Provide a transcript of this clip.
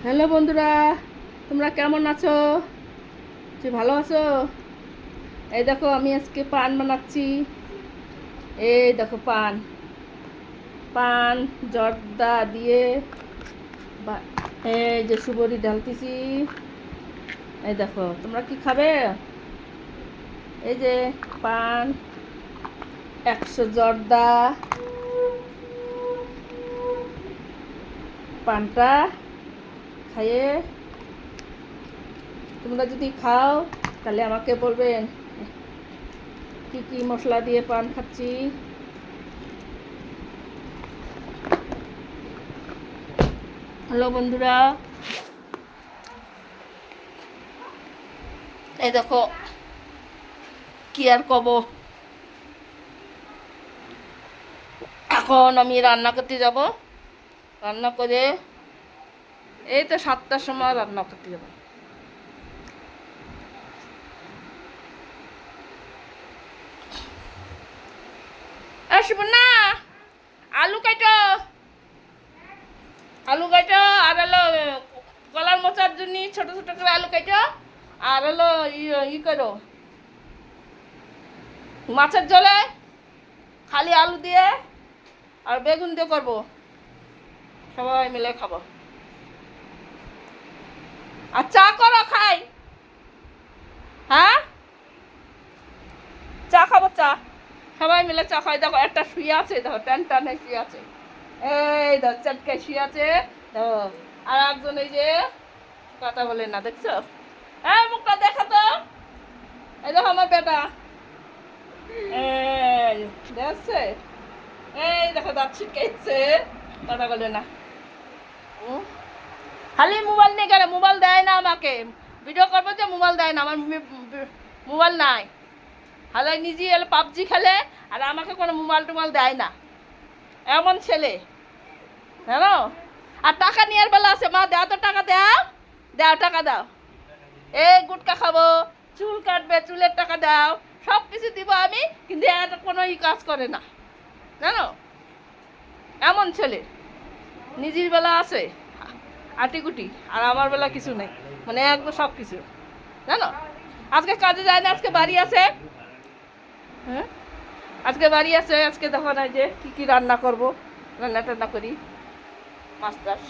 Hello বন্ধুরা, তোমরা কেমন আছো? যে ভালো আছো? এই দেখো আমি আজকে পান বানাচ্ছি। এই দেখো পান পান জর্দা দিয়ে এই যে সুবরি ঢালতেছি। এই দেখো, তোমরা কি খাবে? এই যে পান, 100 জর্দা, পানটা খাইয়ে তোমরা যদি খাও তাহলে আমাকে বলবেন কি কি মশলা দিয়ে পান খাচ্ছি। হ্যালো বন্ধুরা, এই দেখো কি আর কব। এখন আমি রান্না করতে যাব। রান্না করে এই তো 7টার সময় রান্না করতে যাব। আসবো না, আলু কাটো, আলু কাটো, আর হলো কলার মোচার জন্য ছোট ছোট করে আলু কাটো, আর হলো ই করো মাছের ঝোলে খালি আলু দিয়ে আর বেগুন দিয়ে করবো, সবাই মিলে খাবো। আর চা করো, খাই। হ্যাঁ, চা খাবো, চা সবাই মিলে চা খাই। দেখো একটা শুয়ে আছে, দেখো টান টানে শুয়ে আছে। এই দেখো চটকায় শুয়ে আছে। দেখো আর একজন এই যে কথা বলে না, দেখছো? এই মুখটা দেখা তো। এই দেখো আমার বেটা, এই দেখছে, এই দেখো দাঁত ছিটকাইছে, কথা বলে না। খালি মোবাইল নিয়ে গেলে, মোবাইল দেয় না আমাকে। ভিডিও করবো যে মোবাইল দেয় না, আমার মোবাইল নাই। হালে নিজে এলে পাবজি খেলে, আর আমাকে কোনো মোবাইল টোবাইল দেয় না। এমন ছেলে জানো। আর টাকা নেওয়ার বেলা আছে, মা দাও তো, টাকা দাও, দাও টাকা দাও। এই গুটকা খাবো, চুল কাটবে, চুলের টাকা দাও, সব কিছু দিব আমি, কিন্তু এটা কোনো কাজ করে না জানো। এমন ছেলে, নিজের বেলা আছে আটিকুটি, আর আমার বেলা কিছু নেই, মানে একদম সব কিছু জানো। আজকে কাজে যায় না, আজকে বাড়ি আছে। হ্যাঁ, আজকে বাড়ি আছে। আজকে দেখো না যে কী কী রান্না করবো, রান্না টান্না করি, মাছ টাছ।